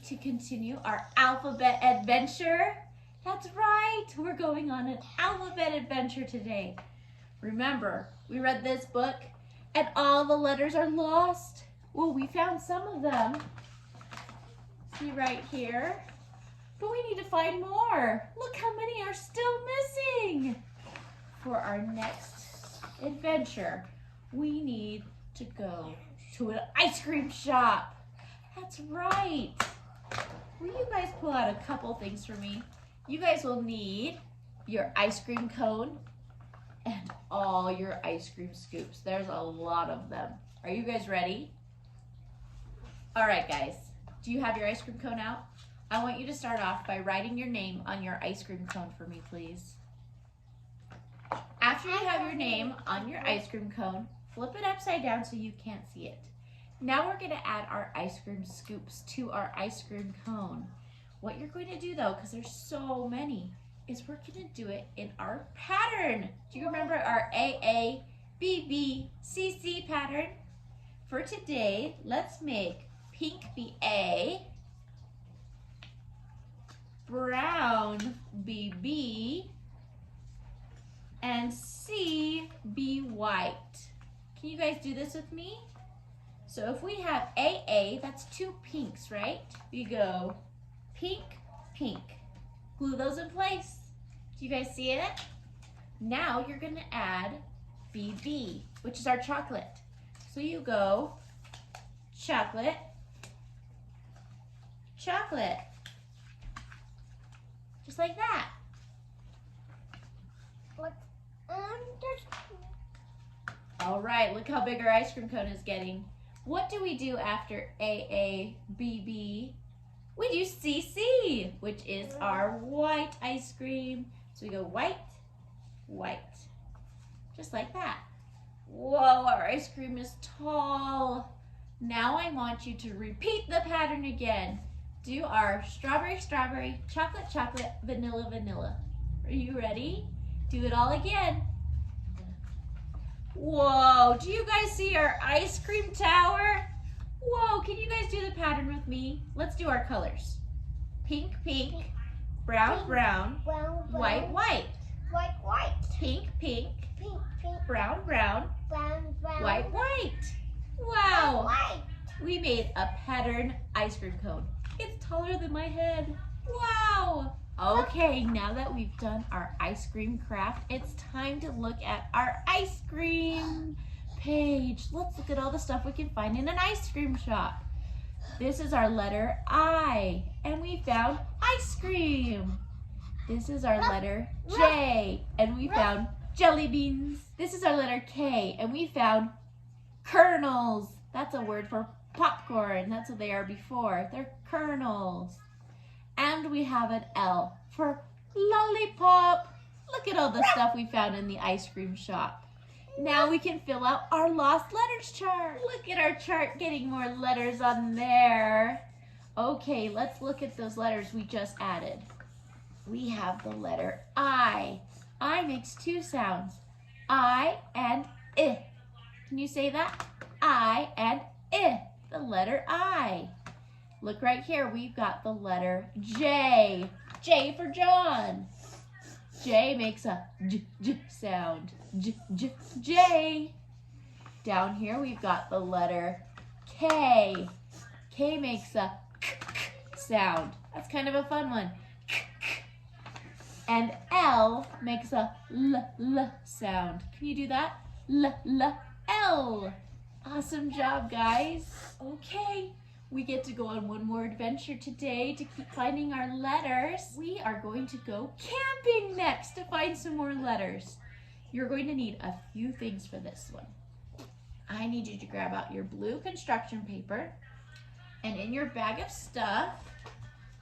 to continue our alphabet adventure. That's right, we're going on an alphabet adventure today. Remember, we read this book and all the letters are lost. Well, we found some of them. See right here. But we need to find more. Look how many are still missing. For our next adventure, we need to go to an ice cream shop. That's right. Will you guys pull out a couple things for me? You guys will need your ice cream cone and all your ice cream scoops. There's a lot of them. Are you guys ready? All right, guys. Do you have your ice cream cone out? I want you to start off by writing your name on your ice cream cone for me, please. After you have your name on your ice cream cone, flip it upside down so you can't see it. Now we're going to add our ice cream scoops to our ice cream cone. What you're going to do though, because there's so many, is we're going to do it in our pattern. Do you remember our AA, BB, CC pattern? For today, let's make pink be A, brown be B, and C be white. Can you guys do this with me? So if we have AA, that's two pinks, right? We go pink, pink. Glue those in place. Do you guys see it? Now you're gonna add BB, which is our chocolate. So you go chocolate, chocolate. Just like that. All right, look how big our ice cream cone is getting. What do we do after AA, BB? We do CC, which is our white ice cream. So we go white, white, just like that. Whoa, our ice cream is tall. Now I want you to repeat the pattern again. Do our strawberry, strawberry, chocolate, chocolate, vanilla, vanilla. Are you ready? Do it all again. Whoa, do you guys see our ice cream tower? Whoa, can you guys do the pattern with me? Let's do our colors. Pink, pink, brown, brown, white, white. White, white. Pink, pink, Pink, pink. brown, brown, Brown, brown. white, white. Wow, White. we made a pattern ice cream cone. It's taller than my head. Wow. Okay, now that we've done our ice cream craft, it's time to look at our ice cream page. Let's look at all the stuff we can find in an ice cream shop. This is our letter I, and we found ice cream. This is our letter J, and we found jelly beans. This is our letter K, and we found kernels. That's a word for popcorn. That's what they are before. They're kernels. And we have an L for lollipop. Look at all the stuff we found in the ice cream shop. Now we can fill out our lost letters chart. Look at our chart getting more letters on there. Okay, let's look at those letters we just added. We have the letter I. I makes two sounds, I and I. Can you say that? I and I, the letter I. Look right here, we've got the letter J. J for John. J makes a J sound. J. Down here we've got the letter K. K makes a K sound. That's kind of a fun one. And L makes a L sound. Can you do that? L. Awesome job, guys. Okay. We get to go on one more adventure today to keep finding our letters. We are going to go camping next to find some more letters. You're going to need a few things for this one. I need you to grab out your blue construction paper, and in your bag of stuff,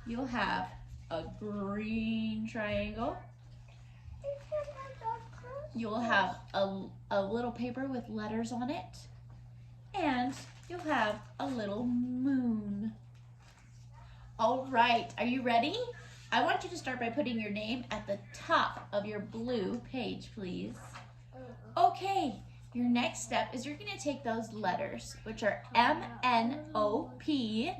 you'll have a green triangle. You'll have a little paper with letters on it, and you'll have a little moon. All right, are you ready? I want you to start by putting your name at the top of your blue page, please. Okay, your next step is you're gonna take those letters, which are M, N, O, P,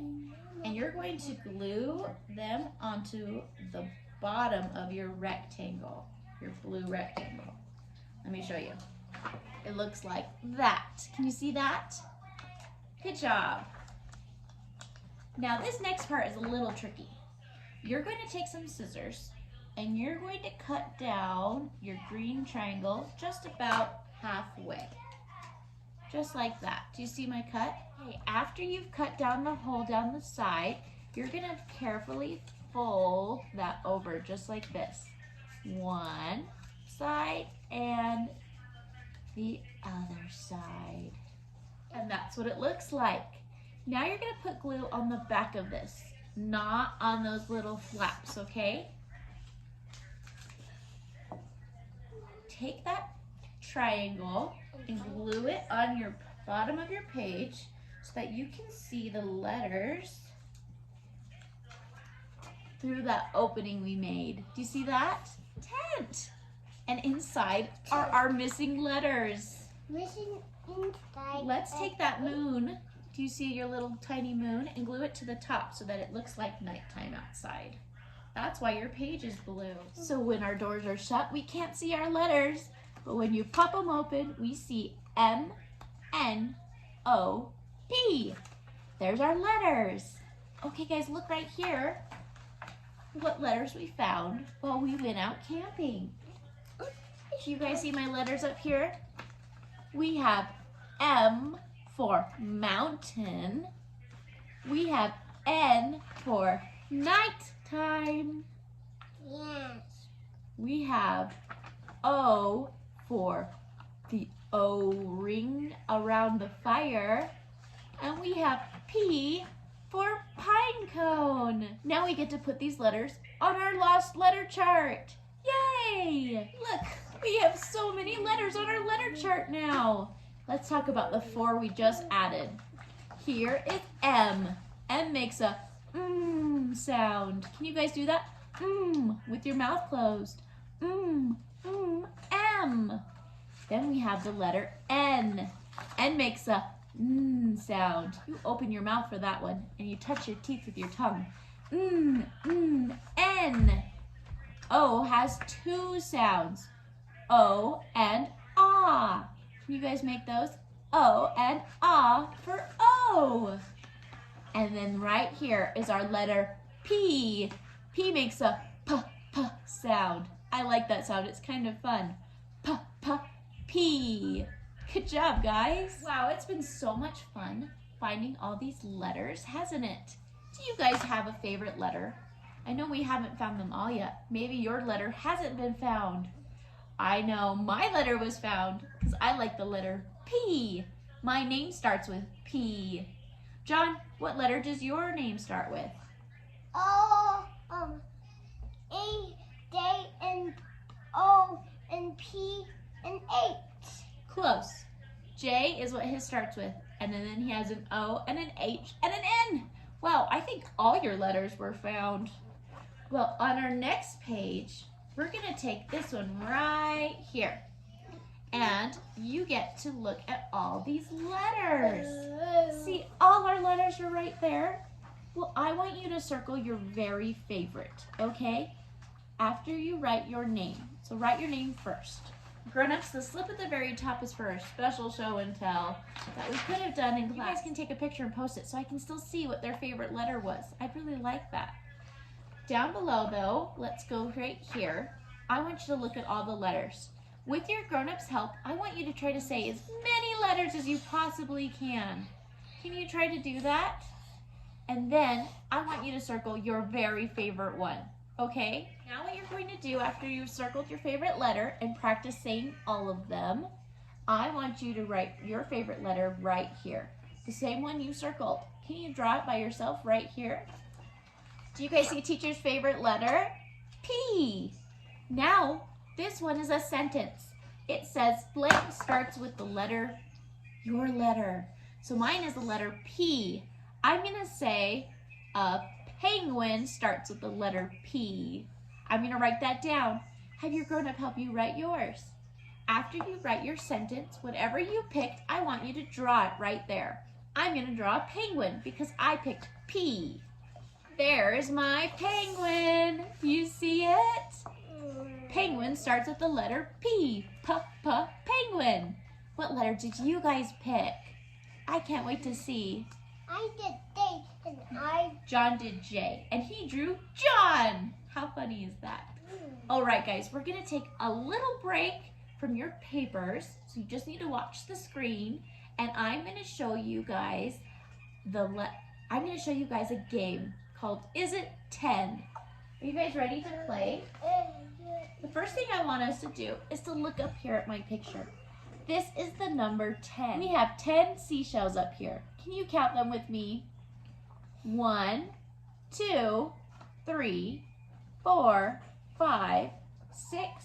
And you're going to glue them onto the bottom of your rectangle, your blue rectangle. Let me show you. It looks like that. Can you see that? Good job. Now this next part is a little tricky. You're going to take some scissors and you're going to cut down your green triangle just about halfway. Just like that. Do you see my cut? Okay, after you've cut down the hole down the side, you're going to carefully fold that over just like this. One side and the other side. And that's what it looks like. Now you're going to put glue on the back of this, not on those little flaps, okay? Take that triangle and glue it on your bottom of your page so that you can see the letters through that opening we made. Do you see that? Tent. And inside are our missing letters. Missing inside. Let's take that moon. Do you see your little tiny moon? And glue it to the top so that it looks like nighttime outside. That's why your page is blue. So when our doors are shut, we can't see our letters. But when you pop them open, we see M-N-O-P. There's our letters. Okay guys, look right here. What letters we found while we went out camping. Do you guys see my letters up here? We have M for mountain. We have N for nighttime. Yes. We have O for the O-ring around the fire. And we have P for pine cone. Now we get to put these letters on our lost letter chart. Yay! Look, we have so many letters on our letter chart now. Let's talk about the 4 we just added. Here is M. M makes a sound. Can you guys do that? With your mouth closed. M. Then we have the letter N. N makes a sound. You open your mouth for that one and you touch your teeth with your tongue. N. O has 2 sounds. O and ah. Can you guys make those? O and ah for O. And then right here is our letter P. P makes a p sound. I like that sound. It's kind of fun. P. Good job, guys. Wow, it's been so much fun finding all these letters, hasn't it? Do you guys have a favorite letter? I know we haven't found them all yet. Maybe your letter hasn't been found. I know my letter was found because I like the letter P. My name starts with P. John, what letter does your name start with? O, A, J, and O, and P, and H. Close. J is what his starts with, and then he has an O and an H and an N. Wow, I think all your letters were found. Well, on our next page, we're gonna take this one right here. And you get to look at all these letters. See, all our letters are right there. Well, I want you to circle your very favorite, okay? After you write your name. So write your name first. Grown-ups, the slip at the very top is for a special show and tell that we could have done in class. You guys can take a picture and post it so I can still see what their favorite letter was. I'd really like that. Down below though, let's go right here. I want you to look at all the letters. With your grown-ups' help, I want you to try to say as many letters as you possibly can. Can you try to do that? And then I want you to circle your very favorite one, okay? Now what you're going to do after you've circled your favorite letter and practice saying all of them, I want you to write your favorite letter right here. The same one you circled. Can you draw it by yourself right here? Do you guys see teacher's favorite letter? P. Now, this one is a sentence. It says blank starts with the letter, your letter. So mine is the letter P. I'm gonna say a penguin starts with the letter P. I'm gonna write that down. Have your grown-up help you write yours. After you write your sentence, whatever you picked, I want you to draw it right there. I'm gonna draw a penguin because I picked P. There's my penguin. You see it? Penguin starts with the letter P. Penguin. What letter did you guys pick? I can't wait to see. I did D and John did J, and he drew John. How funny is that? All right, guys, we're gonna take a little break from your papers, so you just need to watch the screen, and I'm gonna show you guys a game called Is It 10? Are you guys ready to play? The first thing I want us to do is to look up here at my picture. This is the number 10. We have 10 seashells up here. Can you count them with me? 1, 2, 3, 4, 5, 6,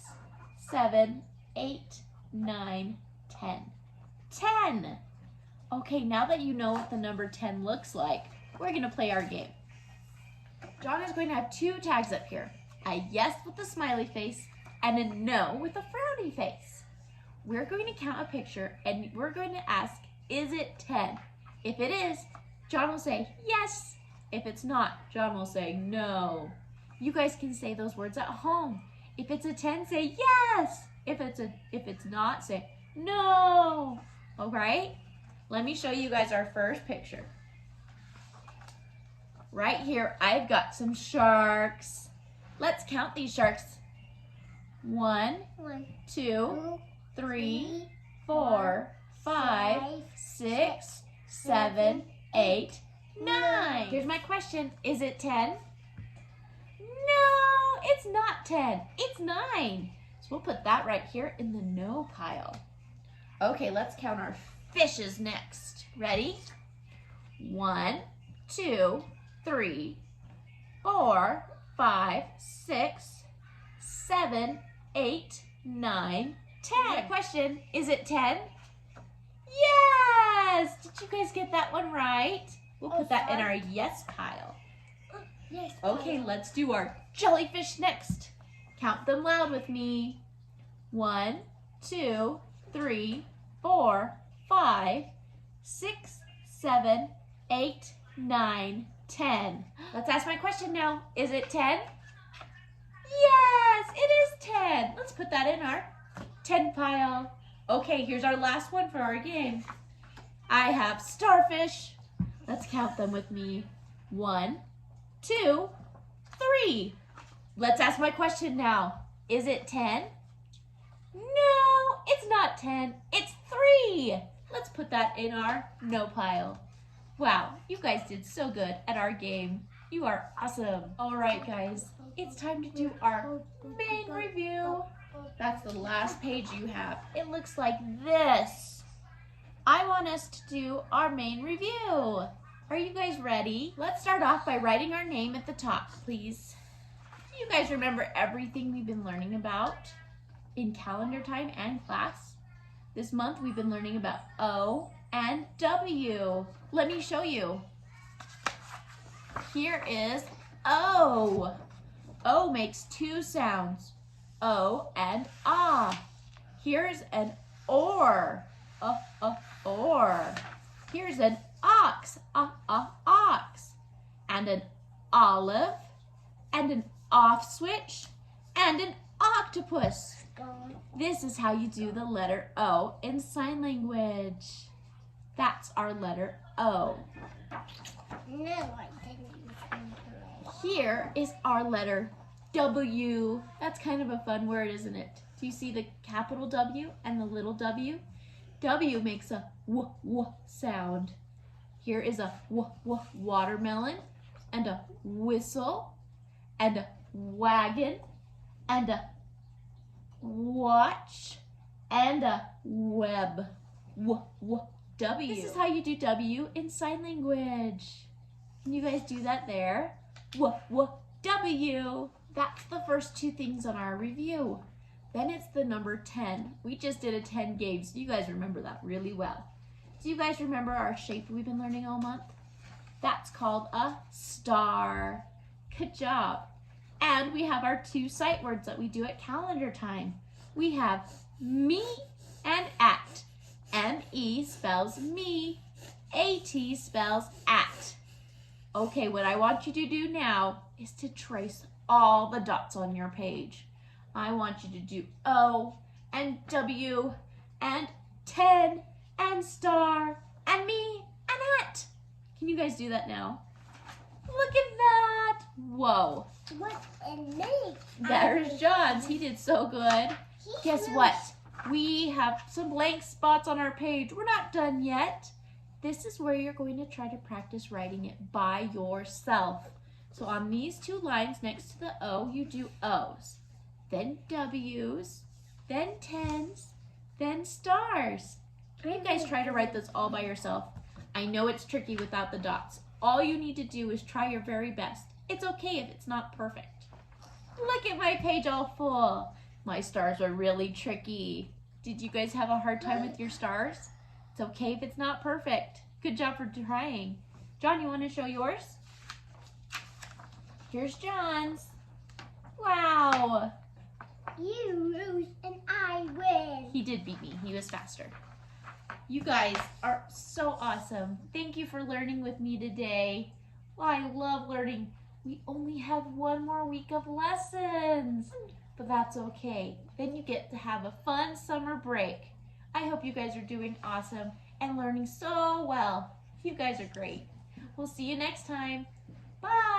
7, 8, 9, 10. 10! Okay, now that you know what the number 10 looks like, we're going to play our game. John is going to have 2 tags up here. A yes with a smiley face and a no with a frowny face. We're going to count a picture and we're going to ask, is it 10? If it is, John will say yes. If it's not, John will say no. You guys can say those words at home. If it's a 10, say yes. If it's not, say no. All right? Let me show you guys our first picture. Right here, I've got some sharks. Let's count these sharks. 1, 2, 3, 4, 5, 6, 7, 8, 9. Here's my question. Is it 10? No, it's not 10. It's 9. So we'll put that right here in the no pile. Okay, let's count our fishes next. Ready? 1, 2, 3, 4, 5, 6, 7, 8, 9, 10. Question, is it 10? Yes! Did you guys get that one right? We'll put that in our yes pile. Yes. Okay, let's do our jellyfish next. Count them loud with me. 1, 2, 3, 4, 5, 6, 7, 8, 9, 10. Let's ask my question now. Is it 10? Yes, it is 10. Let's put that in our 10 pile. Okay, here's our last one for our game. I have starfish. Let's count them with me. 1, 2, 3. Let's ask my question now. Is it 10? No, it's not 10. It's 3. Let's put that in our no pile. Wow, you guys did so good at our game. You are awesome. All right, guys, it's time to do our main review. That's the last page you have. It looks like this. I want us to do our main review. Are you guys ready? Let's start off by writing our name at the top, please. Do you guys remember everything we've been learning about in calendar time and class? This month we've been learning about O and W. Let me show you. Here is O. O makes 2 sounds. O and ah. Here's an or. Or. Here's an ox. Ox. And an olive. And an off switch. And an octopus. This is how you do the letter O in sign language. That's our letter O. No, I didn't. Here is our letter W. That's kind of a fun word, isn't it? Do you see the capital W and the little w? W makes a w sound. Here is a watermelon, and a whistle, and a wagon, and a watch, and a web. W. This is how you do W in sign language. Can you guys do that there? W. That's the first 2 things on our review. Then it's the number 10. We just did a 10 game, so you guys remember that really well. Do you guys remember our shape we've been learning all month? That's called a star. Good job. And we have our 2 sight words that we do at calendar time. We have me and at. M-E spells me. A-T spells at. Okay, what I want you to do now is to trace all the dots on your page. I want you to do O and W and 10 and star and me and at. Can you guys do that now? Look at that. Whoa. What's in me? There's John's. He did so good. Guess what? We have some blank spots on our page. We're not done yet. This is where you're going to try to practice writing it by yourself. So on these two lines next to the O, you do O's, then W's, then 10s, then stars. Can you guys try to write this all by yourself? I know it's tricky without the dots. All you need to do is try your very best. It's okay if it's not perfect. Look at my page all full. My stars are really tricky. Did you guys have a hard time with your stars? It's okay if it's not perfect. Good job for trying. John, you want to show yours? Here's John's. Wow. You lose and I win. He did beat me. He was faster. You guys are so awesome. Thank you for learning with me today. Well, I love learning. We only have one more week of lessons, but that's okay. Then you get to have a fun summer break. I hope you guys are doing awesome and learning so well. You guys are great. We'll see you next time. Bye.